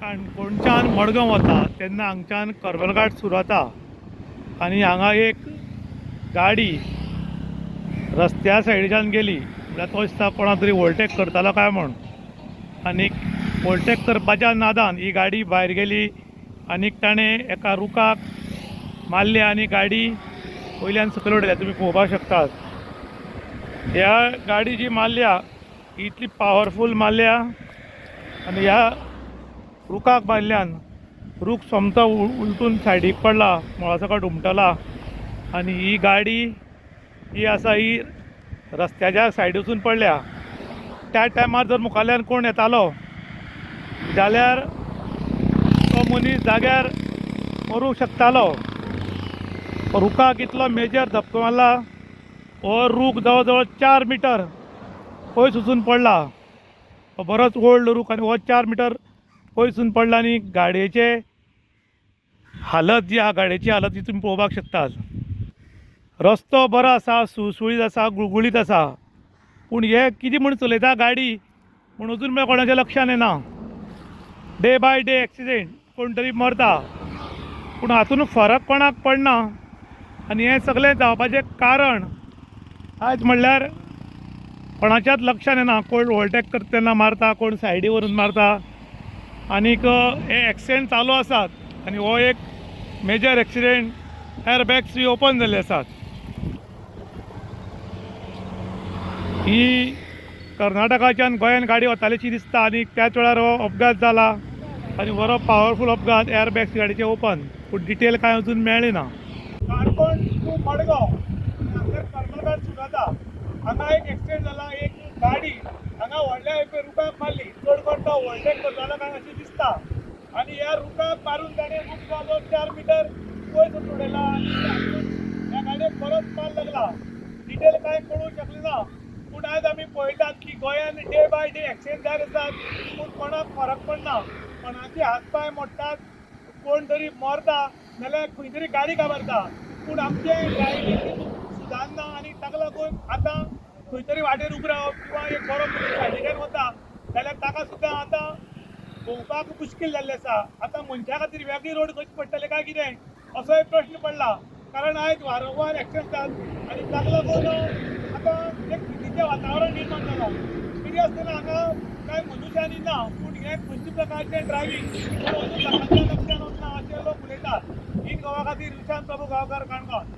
काणकोणच्यान मडगांव वता तेन्ना हांगच्यान करमलघाट सुरू जाता आनी हांगा एक गाडी रस्त्या सायडीच्यान गेली म्हळ्यार तो दिसता कोणा तरी ओवरटेक करतालो काय म्हूण आनीक ओवरटेक करपाच्या नादान ही गाडी भायर गेली आनीक ताणें एका रुखाक मारली आनी गाडी वयल्यान सकयल उडयल्या. तुमी पळोवपाक शकतात ह्या गाडी जी मारल्या ही इतली पावरफूल मारल्या आनी ह्या रुखाक मारल्यान रूख सोमतो उलटून सायडीक पडला, मुळासकट उमटला आनी ही गाडी ही आसा ही रस्त्याच्या सायडीसून पडल्या. त्या टायमार जर मुखाल्यान कोण येतालो जाल्यार तो मनीस जाग्यार मरूंक शकतालो. रुखाक इतलो मेजर धपको मारला. हो रूख जवळ जवळ 4 मिटर पयस वचून पडला. हो बरोच ओल्ड रूख आनी हो 4 मिटर पयस वचून पडला आनी गाडयेचे हालत जी आहा गाडयेची हालत ती तुमी पळोवपाक शकतात. रस्तो बरो आसा, सुळसुळीत आसा, गुळगुळीत आसा, पूण हे कितें म्हूण चलयता गाडी म्हूण अजून मेरेन कोणाच्या लक्षान येना. डे बाय डे एक्सिडेंट, कोण तरी मरता पूण हातून फरक कोणाक पडना. आनी हें सगळें जावपाचें कारण आयज म्हणल्यार कोणाच्याच लक्षान येना. कोण ओवरटेक करता तेन्ना मारता, कोण सायडी व्हरून मारता आनीक हे एक्सिडेंट चालू आसात आनी हो एक मेजर एक्सिडेंट. एअरबॅग्स बी ओपन जाल्ले आसात. ही कर्नाटकाच्यान गोंयान गाडी वतालीशी दिसता आनी त्याच वेळार हो अपघात जाला आनी बरो पावरफूल अपघात. एअरबॅग्स गाडयेचे ओपन, पूण डिटेल कांय अजून मेळ्ळी ना. काणकोण टू मडगांव हांगासर करमलघाट सुरू जाता. हांगा एक एक्सिडेंट जाला. एक गाडी हांगा व्हडल्या रुखाक मारली. चड कोण तो ओवरटेक करतालो काय अशें दिसता आनी ह्या रुखाक मारून ताणें रूख जवळ 4 मिटर पयस वचून उडयला आनी ह्या गाडयेक बरोच माल लागला. डिटेल कांय कळूंक शकलें ना, पूण आयज आमी पळयतात की गोंयान डे बाय डे एक्सिडेंट जायत आसात पूण कोणाक फरक पडना. कोणाचे हातपाय मोडटात, कोण तरी मरता नाल्यार खंय तरी गाडी काबारता, पूण आमचें ड्रायव्हींग सुदारना आनी ताका लागून आतां खंय तरी वाटेर उबो रावप किंवा एक बरो मनीस सायडीच्यान वता जाल्यार ताका सुद्दां आतां भोंवपाक मुश्कील जाल्लें आसा. आतां मनशा खातीर वेगळी रोड खंयची पडटले काय कितें असोय प्रश्न पडला. कारण आयज वारंवार एक्सिडेंट जातात आनी ताका लागून आतां एक भीतीचें वातावरण निर्माण जालां. कितें आसतना हांगा कांय मनुश्यांनी ना, पूण हे खंयच्या प्रकारचें ड्रायव्हींग अजून लोकांच्या लक्षान वचना अशें लोक उलयतात. इन गोवा खातीर विशांत प्रभू गांवकार, काणकोण.